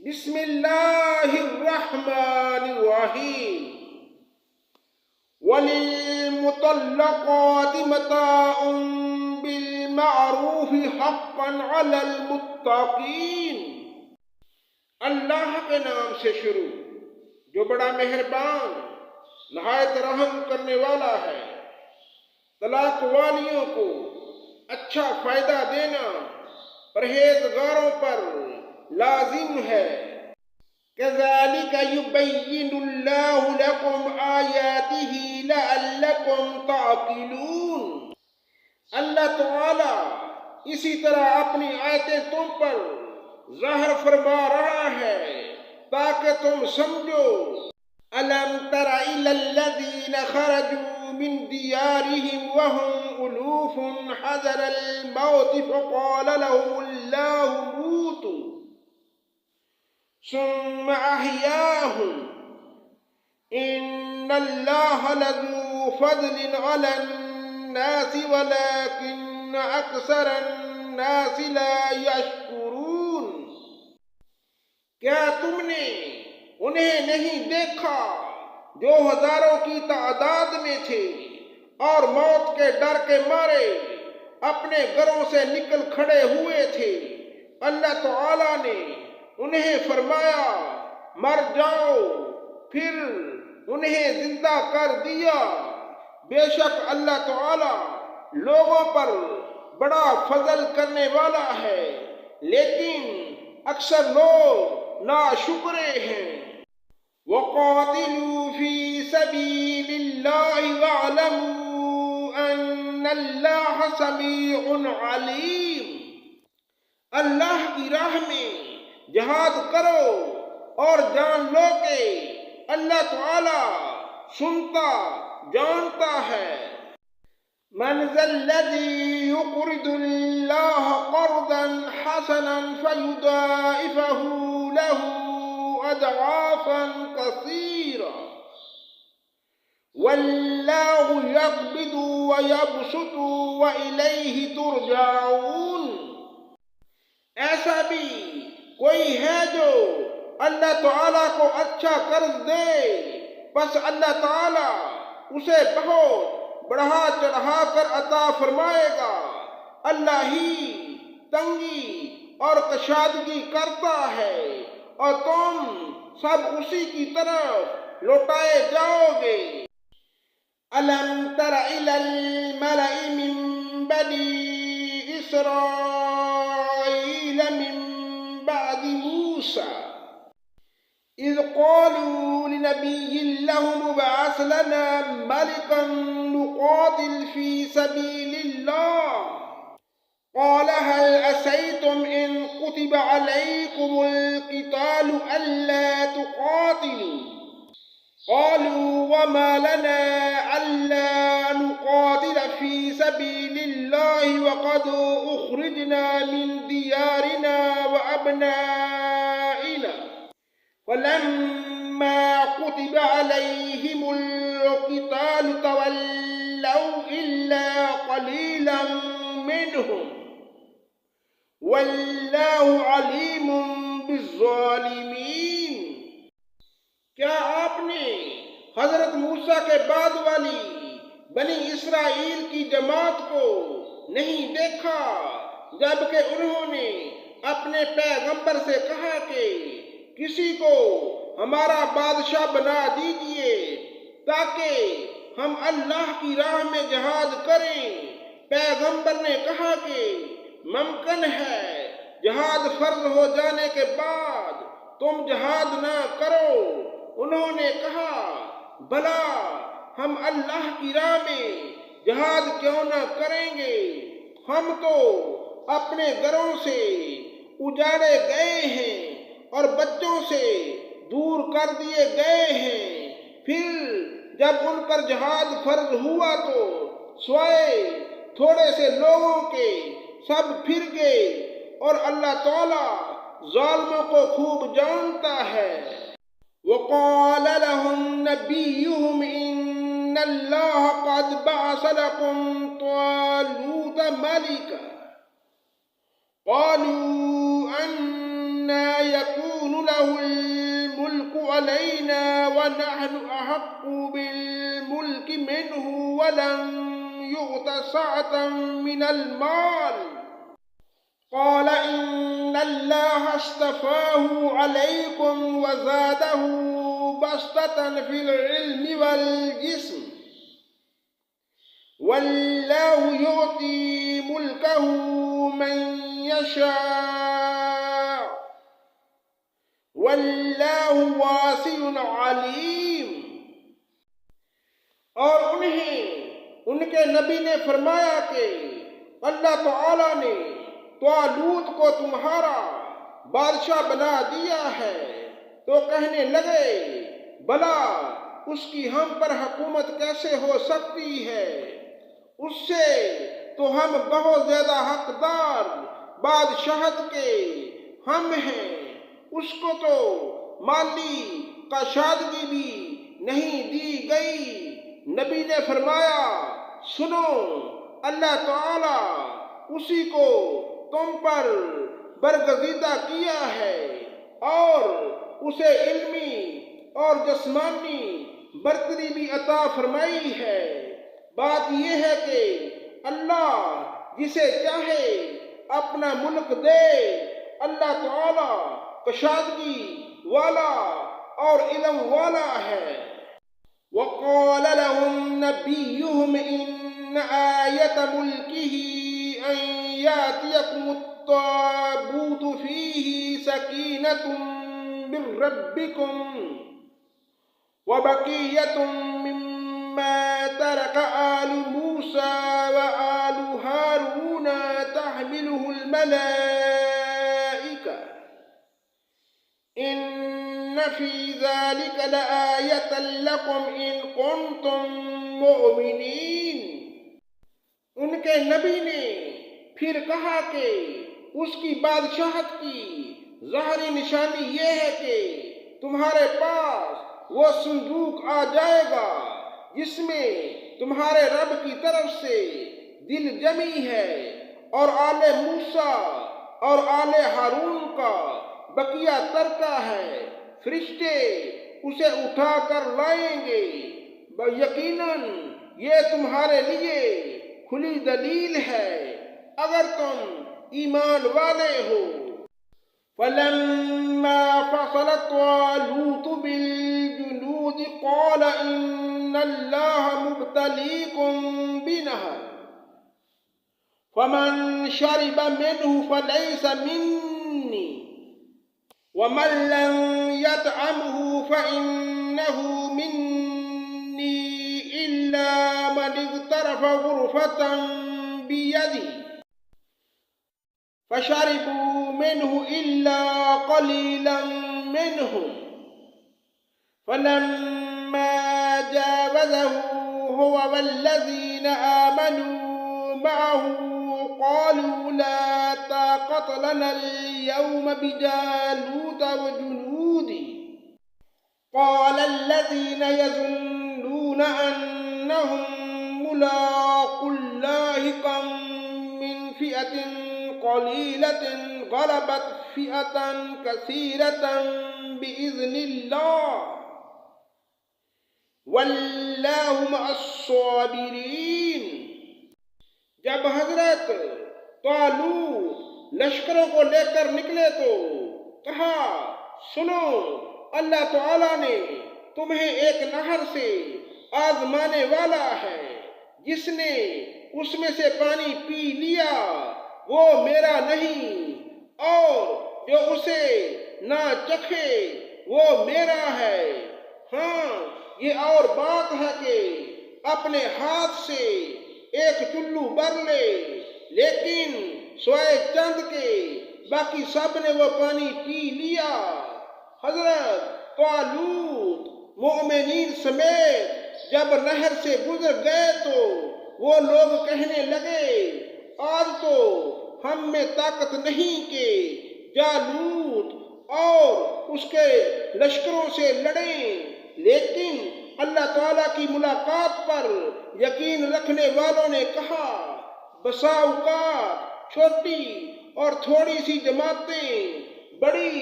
بسم اللہ الرحمن الرحیم وَلِلْمُطَلَّقَاتِ مَتَاعٌ بِالْمَعْرُوفِ حَقًّا عَلَى الْمُتَّقِينَ۔ اللہ کے نام سے شروع جو بڑا مہربان نہایت رحم کرنے والا ہے۔ طلاق والیوں کو اچھا فائدہ دینا پرہیزگاروں پر لازم ہے۔ كَذَلِكَ يُبَيِّنُ اللَّهُ لَكُمْ آيَاتِهِ لَعَلَّكُمْ تَعْقِلُونَ۔ اللہ تعالی اسی طرح اپنی آیتیں تم پر ظاہر فرما رہا ہے تاکہ تم سمجھو۔ أَلَمْ تَرَ إِلَى الَّذِينَ خَرَجُوا مِنْ دِيَارِهِمْ وَهُمْ أُلُوفٌ حَذَرَ الْمَوْتِ فَقَالَ لَهُمُ اللَّهُ مُوتُوا ثُمَّ أَحْيَاهُمْ إِنَّ اللَّهَ لَذُو فَضْلٍ عَلَى النَّاسِ وَلَكِنَّ أَكْثَرَ النَّاسِ لَا يَشْكُرُونَ۔ کیا تم نے انہیں نہیں دیکھا جو ہزاروں کی تعداد میں تھے اور موت کے ڈر کے مارے اپنے گھروں سے نکل کھڑے ہوئے تھے؟ اللہ تعالیٰ نے انہیں فرمایا مر جاؤ، پھر انہیں زندہ کر دیا۔ بے شک اللہ تعالیٰ لوگوں پر بڑا فضل کرنے والا ہے، لیکن اکثر لوگ ناشکرے ہیں۔ وَقَاتِلُوا فِي سَبِيلِ اللَّهِ وَاعْلَمُوا أَنَّ اللَّهَ سَمِيعٌ عَلِيمٌ۔ اللہ کی راہ میں جہاد کرو اور جان لو کہ اللہ تعالی سنتا جانتا ہے۔ من ذا الذی یقرض اللہ قرضا حسنا فیضاعفہ له اضعافا کثیرا واللہ یقبض ویبسط وإلیہ ترجعون۔ ایسا بھی کوئی ہے جو اللہ تعالیٰ کو اچھا قرض دے، بس اللہ تعالیٰ اسے بہت بڑھا چڑھا کر عطا فرمائے گا۔ اللہ ہی تنگی اور کشادگی کرتا ہے اور تم سب اسی کی طرف لوٹائے جاؤ گے۔ أَلَمْ تَرَ إِلَى الْمَلَإِ مِنْ بَنِي إِسْرَائِيلَ مِنْ بَعْدِ مُوسَى إِذْ قَالُوا لِنَبِيٍّ لَهُمُ ابْعَثْ لَنَا مَلِكًا نُقَاتِلْ فِي سَبِيلِ اللَّهِ قَالَ هَلْ عَسَيْتُمْ إِنْ كُتِبَ عَلَيْكُمُ الْقِتَالُ أَلَّا تُقَاتِلُوا قَالُوا وَمَا لَنَا أَلَّا نُقَاتِلَ فِي سَبِيلِ اللَّهِ وَقَدْ أُخْرِجْنَا مِنْ دِيَارِنَا وَأَبْنَائِنَا فَلَمَّا كُتِبَ عَلَيْهِمُ الْقِتَالُ تَوَلَّوْا إِلَّا قَلِيلًا مِّنْهُمْ وَاللَّهُ عَلِيمٌ بِالظَّالِمِينَ۔ کیا آپ نے حضرت موسیٰ کے بعد والی بنی اسرائیل کی جماعت کو نہیں دیکھا جبکہ انہوں نے اپنے پیغمبر سے کہا کہ کسی کو ہمارا بادشاہ بنا دیجئے تاکہ ہم اللہ کی راہ میں جہاد کریں؟ پیغمبر نے کہا کہ ممکن ہے جہاد فرض ہو جانے کے بعد تم جہاد نہ کرو۔ انہوں نے کہا بھلا ہم اللہ کی راہ میں جہاد کیوں نہ کریں گے؟ ہم تو اپنے گھروں سے اجاڑے گئے ہیں اور بچوں سے دور کر دیے گئے ہیں۔ پھر جب ان پر جہاد فرض ہوا تو سوائے تھوڑے سے لوگوں کے سب پھر گئے، اور اللہ تعالیٰ ظالموں کو خوب جانتا ہے۔ وَقَالَ لَهُمْ نَبِيُّهُمْ إِنَّ اللَّهَ قَدْ بَعَثَ لَكُمْ طَالُوتَ مَلِكًا قَالُوا أَنَّىٰ يَكُونُ يكون له الملك علينا ونحن أحق بالملك منه ولم يؤت سعة من المال قال إن الله اصطفاه عليكم وزاده بسطة في العلم والجسم والله يؤتي ملكه من يشاء واللہ واسع علیم۔ اور ان کے نبی نے فرمایا کہ اللہ تعالیٰ نے طالوت کو تمہارا بادشاہ بنا دیا ہے، تو کہنے لگے بھلا اس کی ہم پر حکومت کیسے ہو سکتی ہے؟ اس سے تو ہم بہت زیادہ حقدار بادشاہت کے ہم ہیں، اس کو تو مالی کشادگی بھی نہیں دی گئی۔ نبی نے فرمایا سنو، اللہ تعالیٰ اسی کو تم پر برگزیدہ کیا ہے اور اسے علمی اور جسمانی برتری بھی عطا فرمائی ہے۔ بات یہ ہے کہ اللہ جسے چاہے اپنا ملک دے۔ اللہ تعالیٰ کشادگی والا اور علم والا ہے۔ وقال لهم نبيهم إن آية ملكه أن يأتيكم التابوت فيه سكينة من ربكم وبقية مما ترك آل موسى وآل هارون تحمله الملائكة إن في ذلك لآية لكم إن كنتم مؤمنين۔ ان کے نبی نے پھر کہا کہ اس کی بادشاہت کی ظاہری نشانی یہ ہے کہ تمہارے پاس وہ صندوق آ جائے گا جس میں تمہارے رب کی طرف سے دل جمی ہے، اور آل موسیٰ اور آل ہارون کا بقیہ ترکہ ہے، فرشتے اسے اٹھا کر لائیں گے۔ یقیناً یہ تمہارے لیے کھلی دلیل ہے اگر تم ایمان والے ہو۔ فَلَمَّا فَصَلَ طَالُوتُ بِالْجُنُودِ قَالَ إِنَّ اللَّهَ مُبْتَلِيكُم بِنَهَرٍ فَمَن شَرِبَ مِنْهُ فَلَيْسَ مِنِّي وَمَن لَّمْ يَطْعَمْهُ فَإِنَّهُ مِنِّي إِلَّا مَنِ اغْتَرَفَ غُرْفَةً بِيَدِهِ فَشَرِبُوا مِنْهُ إِلَّا قَلِيلًا مِّنْهُمْ فَلَمَّا جَاوَزَهُ هُوَ وَالَّذِينَ آمَنُوا مَعَهُ قَالُوا لَا طَاقَةَ لَنَا الْيَوْمَ بِجَالُوتَ وَجُنُودِهِ قَالَ الَّذِينَ يَظُنُّونَ أَنَّهُم مُّلَاقُو اللَّهِ كَم مِّن فِئَةٍ قَلِيلَةٍ غَلَبَتْ فِئَةً كَثِيرَةً بِإِذْنِ اللَّهِ وَاللَّهُ مَعَ الصَّابِرِينَ۔ جب حضرت طالوت لشکروں کو لے کر نکلے تو کہا سنو، اللہ تعالیٰ نے تمہیں ایک نہر سے آزمانے والا ہے، جس نے اس میں سے پانی پی لیا وہ میرا نہیں، اور جو اسے نہ چکھے وہ میرا ہے۔ ہاں یہ اور بات ہے کہ اپنے ہاتھ سے ایک چلو بھر لے، لیکن سوائے چند کے باقی سب نے وہ پانی پی لیا۔ حضرت طالوت مومنین سمیت جب نہر سے گزر گئے تو وہ لوگ کہنے لگے آج تو ہم میں طاقت نہیں کہ جالوت اور اس کے لشکروں سے لڑیں، لیکن اللہ تعالیٰ کی ملاقات پر یقین رکھنے والوں نے کہا بسا اوقات چھوٹی اور تھوڑی سی جماعتیں بڑی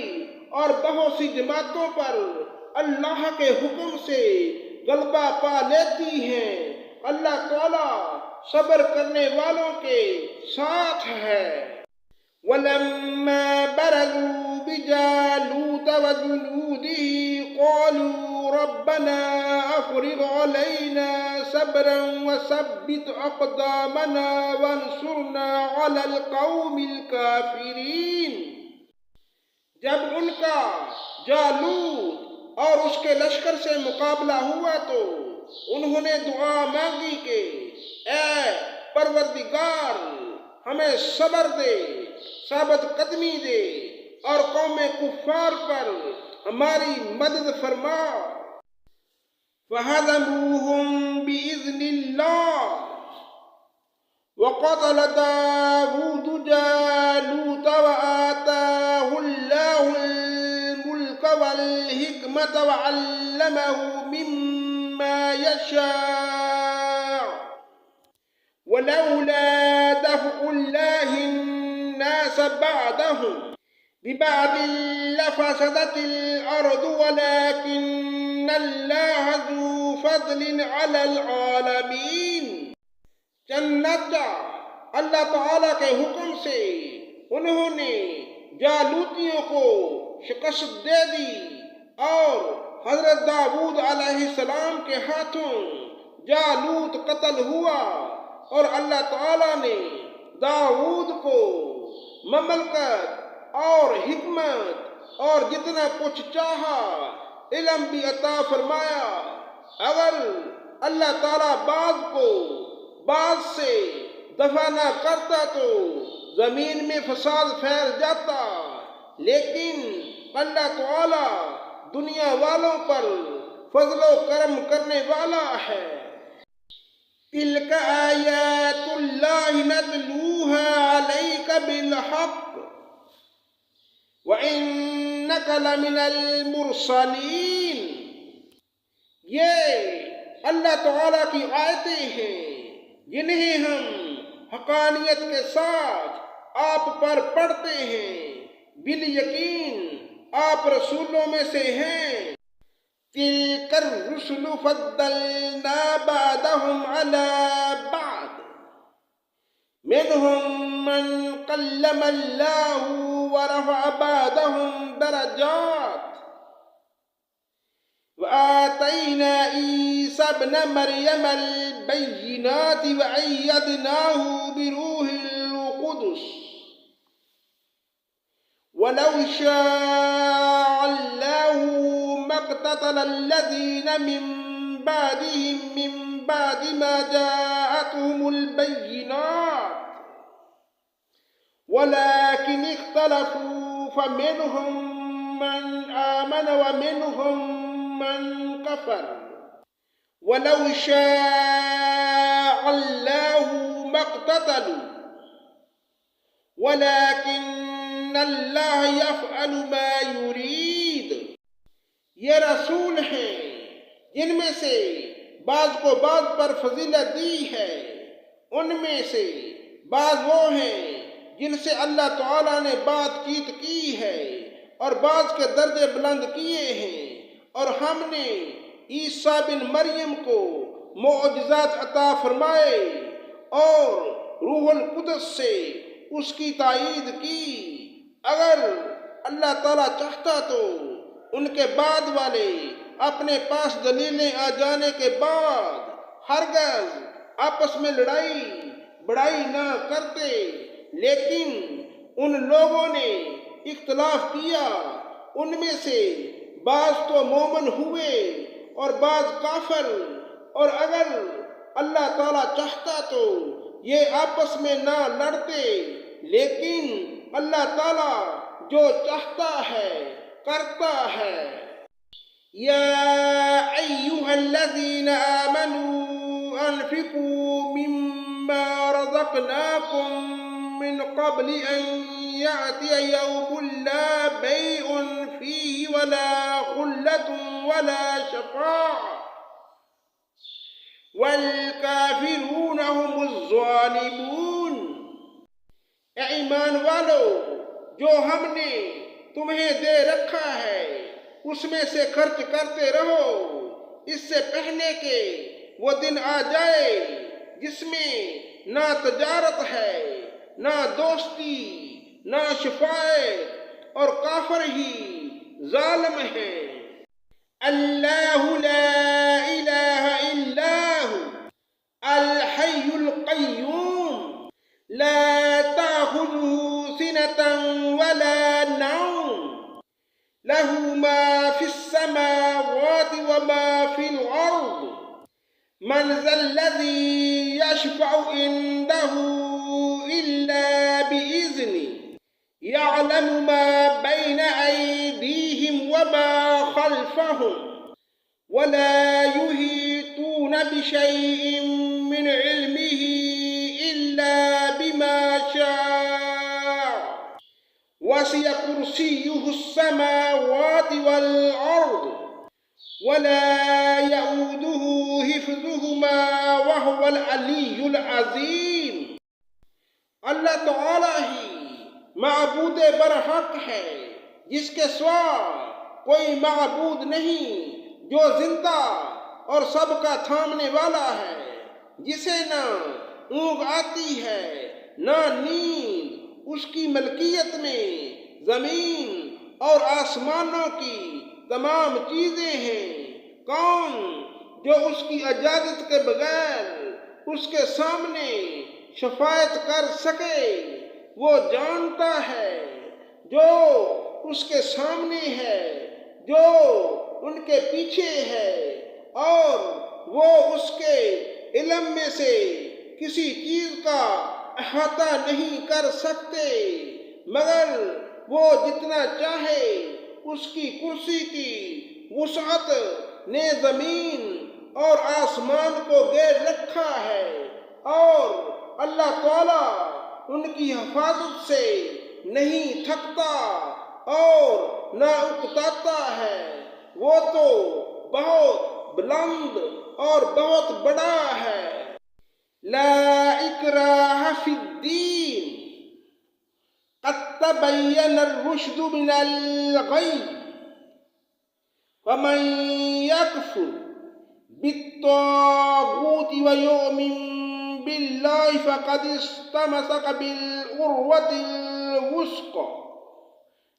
اور بہت سی جماعتوں پر اللہ کے حکم سے غلبہ پا لیتی ہیں۔ اللہ تعالیٰ صبر کرنے والوں کے ساتھ ہے۔ وَلَمَّا بَرَزُوا بِجَالُوتَ وَجُنُودِهِ قَالُوا رَبَّنَا أَفْرِغْ عَلَيْنَا صَبْرًا وَثَبِّتْ أَقْدَامَنَا وَانصُرْنَا عَلَى الْقَوْمِ الْكَافِرِينَ۔ جب ان کا جالوت اور اس کے لشکر سے مقابلہ ہوا تو انہوں نے دعا مانگی کہ اے پروردگار ہمیں صبر دے، ثابت قدمی دے اور قوم کفار پر ہماری مدد فرما۔ فَهَزَمُوهُمْ بِإِذْنِ اللَّهِ وَقَتَلَ دَاوُودُ جَالُوتَ وَآتَاهُ اللَّهُ الْمُلْكَ وَالْحِكْمَةَ وَعَلَّمَهُ مِمَّا يَشَاءُ وَلَوْلَا دَفْعُ اللَّهِ النَّاسَ بَعْضَهُم بِبَعْضٍ لَفَسَدَتِ الْأَرْضُ وَلَكِنَّ اللَّهَ ذُو فَضْلٍ عَلَى الْعَالَمِينَ۔ چنانچہ اللہ تعالیٰ کے حکم سے انہوں نے جالوتیوں کو شکست دے دی اور حضرت داؤد علیہ السلام کے ہاتھوں جالوت قتل ہوا، اور اللہ تعالیٰ نے داؤد کو مملکت اور حکمت اور جتنا کچھ چاہا علم بھی عطا فرمایا۔ اگر اللہ تعالیٰ بعض کو بعض سے دفع نہ کرتا تو زمین میں فساد پھیل جاتا، لیکن اللہ تعالیٰ دنیا والوں پر فضل و کرم کرنے والا ہے۔ تِلْكَ آیات اللہ نَتْلُوهَا عَلَيْكَ بِالْحَقِّ وَإِنَّكَ لَمِنَ الْمُرْسَلِينَ۔ یہ اللہ تعالیٰ کی آیتیں ہیں جنہیں ہم حقانیت کے ساتھ آپ پر پڑھتے ہیں، بالیقین آپ رسولوں میں سے ہیں۔ تِلْكَ الرُّسُلُ فَضَّلْنَا بَعْضَهُمْ عَلَى بَعْضٍ مِّنْهُمْ مَنْ كَلَّمَ اللَّهُ وَرَفَعَ بَعْضَهُمْ دَرَجَاتٍ وَآتَيْنَا عِيسَى ابْنَ مَرْيَمَ الْبَيِّنَاتِ وَأَيَّدْنَاهُ بِرُوحِ الْقُدُسِ وَلَوْ شَاءَ اللَّهُ مَا اقْتَتَلَ الَّذِينَ مِن بَعْدِهِم مِّن بَعْدِ مَا جَاءَتْهُمُ الْبَيِّنَاتُ وَلَكِنِ اخْتَلَفُوا فَمِنْهُم مَّنْ آمَنَ وَمِنْهُم مَّنْ كَفَرَ وَلَوْ شَاءَ اللَّهُ مَا اقْتَتَلُوا وَلَكِنَّ اللَّهَ يَفْعَلُ مَا يُرِيدُ۔ یہ رسول ہیں جن میں سے بعض کو بعض پر فضیلت دی ہے، ان میں سے بعض وہ ہیں جن سے اللہ تعالیٰ نے بات چیت کی ہے اور بعض کے درجے بلند کیے ہیں، اور ہم نے عیسیٰ بن مریم کو معجزات عطا فرمائے اور روح القدس سے اس کی تائید کی۔ اگر اللہ تعالیٰ چاہتا تو ان کے بعد والے اپنے پاس دلیلیں آ جانے کے بعد ہرگز آپس میں لڑائی بڑائی نہ کرتے، لیکن ان لوگوں نے اختلاف کیا، ان میں سے بعض تو مومن ہوئے اور بعض کافر، اور اگر اللہ تعالیٰ چاہتا تو یہ آپس میں نہ لڑتے، لیکن اللہ تعالیٰ جو چاہتا ہے کرتا ہے۔ یا ایھا الذین آمنوا انفقوا مما رزقناکم من قبل ان یأتی یوم لا بیع فیہ ولا خلة ولا شفاعة والکافرون هم الظالمون۔ اے ایمان والو، جو ہم نے تمہیں دے رکھا ہے اس میں سے خرچ کرتے رہو، اس سے پہلے کہ وہ دن آ جائے جس میں نہ تجارت ہے، نہ دوستی، نہ شفاعت، اور کافر ہی ظالم ہیں۔ اللہ لا الہ الا ہو الحی القیوم لا تأخذه سنة ولا نوم له ما في السماوات وما في الأرض من ذا الذي يشفع عنده إلا بإذنه يعلم ما بين أيديهم وما خلفهم ولا يحيطون بشيء من علمه إلا بما شاء وسع كرسيه السماوات والأرض ولا يؤوده حفظهما وهو العلي العظيم۔ اللہ تعالی ہی معبود برحق ہے، جس کے سوا کوئی معبود نہیں، جو زندہ اور سب کا تھامنے والا ہے، جسے نہ اونگ آتی ہے نہ نیند، اس کی ملکیت میں زمین اور آسمانوں کی تمام چیزیں ہیں۔ کون جو اس کی اجازت کے بغیر اس کے سامنے شفاعت کر سکے؟ وہ جانتا ہے جو اس کے سامنے ہے، جو ان کے پیچھے ہے، اور وہ اس کے علم میں سے کسی چیز کا احاطہ نہیں کر سکتے مگر وہ جتنا چاہے۔ اس کی کرسی کی وسعت نے زمین اور آسمان کو گھیر رکھا ہے، اور اللہ تعالیٰ ان کی حفاظت سے نہیں تھکتا اور نہ اکتاتا ہے۔ وہ تو بہت بلند اور بہت بڑا ہے۔ لا اکراہ فی الدین قد تبین الرشد من الغی فمن یکفر بالطاغوت ویؤمن باللہ فقد استمسک بالعروۃ الوثقی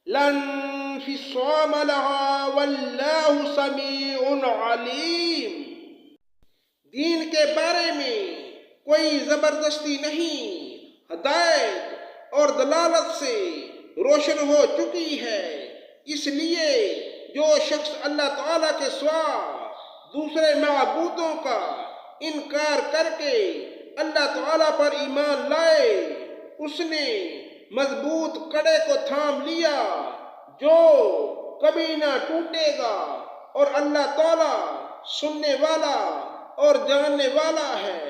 لا انفصام لہا واللہ سمیع علیم۔ دین کے بارے میں کوئی زبردستی نہیں، ہدایت اور دلالت سے روشن ہو چکی ہے، اس لیے جو شخص اللہ تعالیٰ کے سوا دوسرے معبودوں کا انکار کر کے اللہ تعالیٰ پر ایمان لائے، اس نے مضبوط کڑے کو تھام لیا جو کبھی نہ ٹوٹے گا، اور اللہ تعالیٰ سننے والا اور جاننے والا ہے۔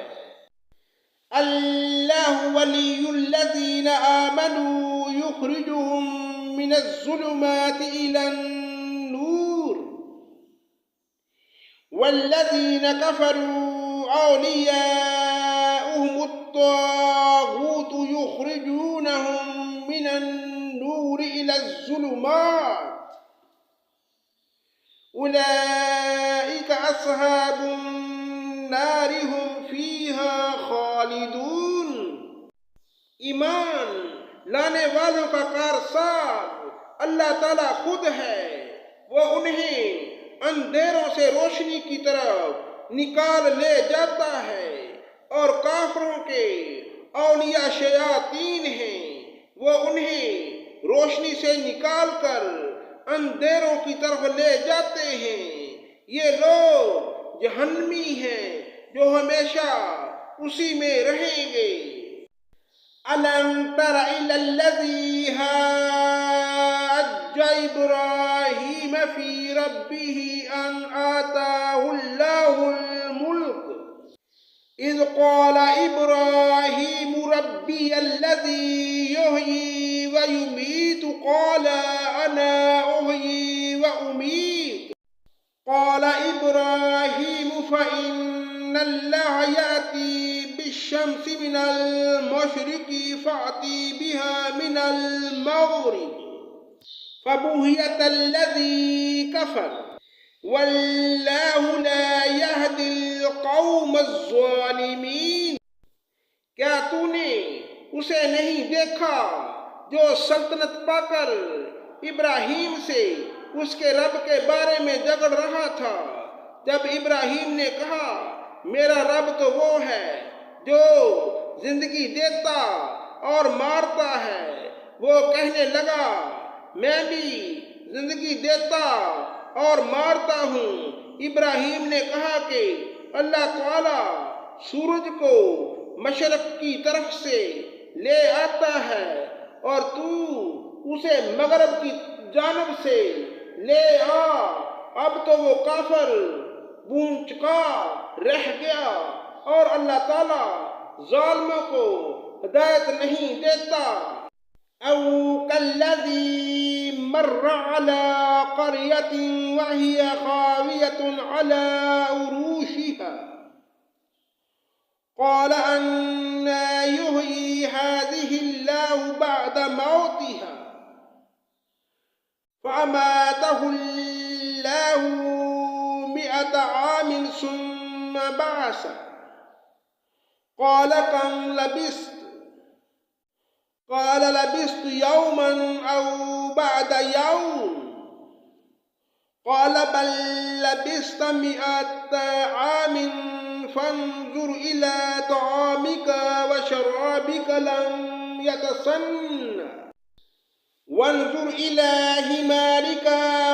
اللہ ولی الذین آمنوا یخرجهم من الظلمات إلى النور والذین کفروا اولیاؤہم الطاغوت یخرجونہم من النور إلى الظلمات اولئک اصحاب النار هم فیہا خالدون۔ ایمان لانے والوں کا کارساز اللہ تعالیٰ خود ہے، وہ انہیں اندھیروں سے روشنی کی طرف نکال لے جاتا ہے، اور کافروں کے اولیاء شیاطین ہیں، وہ انہیں روشنی سے نکال کر اندھیروں کی طرف لے جاتے ہیں۔ یہ لوگ جہنمی ہیں جو ہمیشہ اسی میں رہیں گے۔ أَلَمْ تَرَ إِلَى الَّذِي حَاجَّ إِبْرَاهِيمَ فِي رَبِّهِ أَنْ آتَاهُ اللَّهُ الْمُلْكَ إِذْ قَالَ إِبْرَاهِيمُ رَبِّيَ الَّذِي يُحْيِي وَيُمِيتُ قَالَ أَنَا أُحْيِي وَأُمِيتُ قَالَ إِبْرَاهِيمُ فَإِنَّ اللَّهَ يَأْتِي بالشمس من المشرق فأتي بها من المغرب فبہیت الذی کفر واللہ لا یہدی القوم الظالمین۔ کیا تو نے اسے نہیں دیکھا جو سلطنت پا کر ابراہیم سے اس کے رب کے بارے میں جھگڑ رہا تھا؟ جب ابراہیم نے کہا میرا رب تو وہ ہے جو زندگی دیتا اور مارتا ہے، وہ کہنے لگا میں بھی زندگی دیتا اور مارتا ہوں۔ ابراہیم نے کہا کہ اللہ تعالیٰ سورج کو مشرق کی طرف سے لے آتا ہے اور تو اسے مغرب کی جانب سے لے آ۔ اب تو وہ کافر بون چکا رہ گیا اور اللہ تعالیٰ ظالموں کو ہدایت نہیں دیتا۔ او کالذی مر علی قریۃ وہی خاویۃ علی عروشها قال أنى يحيي هذه الله بعد موتها فأماته الله 100 عام ثم بعثه قال كم لبثت؟ قال لبثت يوما أو بعد يوم قال بل لبثت 100 عام فانظر إلى طعامك وشرابك لم يتسنى وانظر إلى حمارك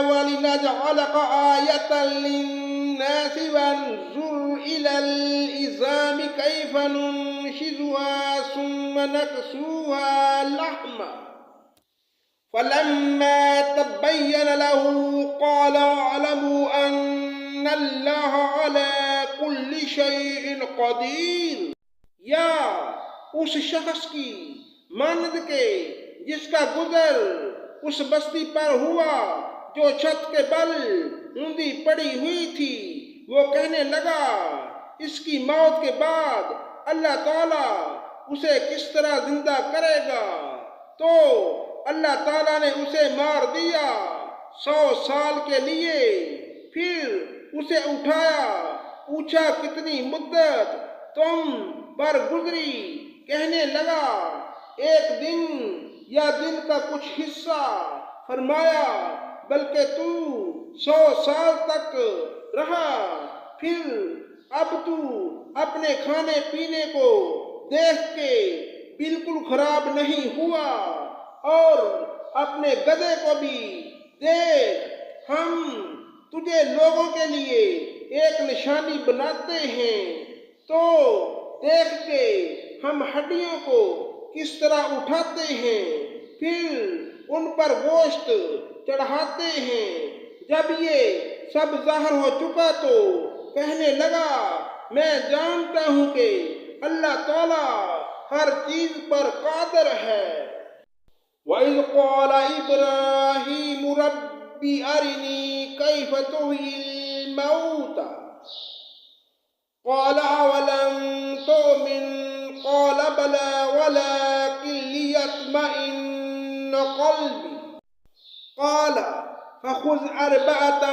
ولنجعلك آية للناس وانظر إلى العظام كيف ننشزها ثم نكسوها لحما فلما تبين له قال اعلموا أن الله على کل شیء قدیر۔ یا اس شخص کی مانند کے جس کا گزر اس بستی پر ہوا جو چھت کے بل اوندھی پڑی ہوئی تھی، وہ کہنے لگا اس کی موت کے بعد اللہ تعالیٰ اسے کس طرح زندہ کرے گا؟ تو اللہ تعالیٰ نے اسے مار دیا 100 سال کے لیے، پھر اسے اٹھایا، پوچھا کتنی مدت تم پر گزری؟ کہنے لگا 1 دن یا دن کا کچھ حصہ۔ فرمایا بلکہ تو 100 سال تک رہا، پھر اب تو اپنے کھانے پینے کو دیکھ کے بالکل خراب نہیں ہوا اور اپنے گدھے کو بھی دیکھ، ہم تجھے لوگوں کے لیے ایک نشانی بناتے ہیں، تو دیکھ کے ہم ہڈیوں کو کس طرح اٹھاتے ہیں، پھر ان پر گوشت چڑھاتے ہیں۔ جب یہ سب ظاہر ہو چکا تو کہنے لگا میں جانتا ہوں کہ اللہ تعالیٰ ہر چیز پر قادر ہے۔ وَإِذْ قَالَ إِبْرَاهِيمُ رَبِّ أَرِنِي كَيْفَ تُحْيِي الْمَوْتَى قَالَ أَوَلَمْ تُؤْمِنْ قَالَ بَلَى وَلَكِنْ لِيَطْمَئِنَّ قَلْبِي قَالَ فَخُذْ 4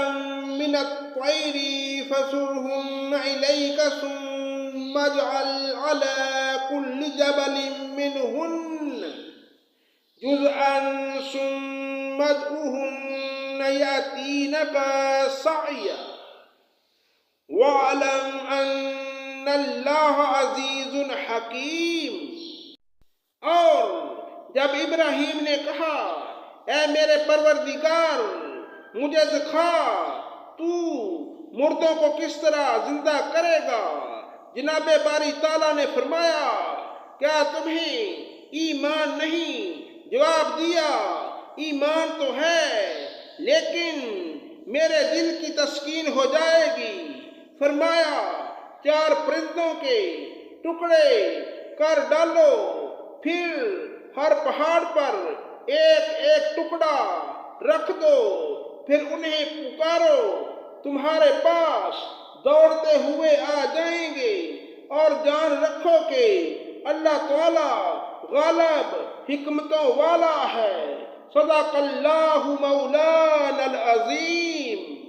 مِنَ الطَّيْرِ فَصُرْهُنَّ إِلَيْكَ ثُمَّ اجْعَلْ عَلَى كُلِّ جَبَلٍ مِّنْهُنَّ جُزْءًا ثُمَّ ادْعُهُنَّ يَأْتِينَكَ سَعْيًا وَاعْلَمْ أَنَّ اللَّهَ عَزِيزٌ حَكِيمٌ۔ اور جب ابراہیم نے کہا اے میرے پروردگار مجھے دکھا تو مردوں کو کس طرح زندہ کرے گا، جناب باری تعالیٰ نے فرمایا کیا تمہیں ایمان نہیں؟ جواب دیا ایمان تو ہے لیکن میرے دل کی تسکین ہو جائے گی۔ فرمایا 4 پرندوں کے ٹکڑے کر ڈالو، پھر ہر پہاڑ پر ایک ٹکڑا رکھ دو، پھر انہیں پکارو، تمہارے پاس دوڑتے ہوئے آ جائیں گے، اور جان رکھو کہ اللہ تعالیٰ غالب حکمتوں والا ہے۔ صدق اللہ مولانا العظیم.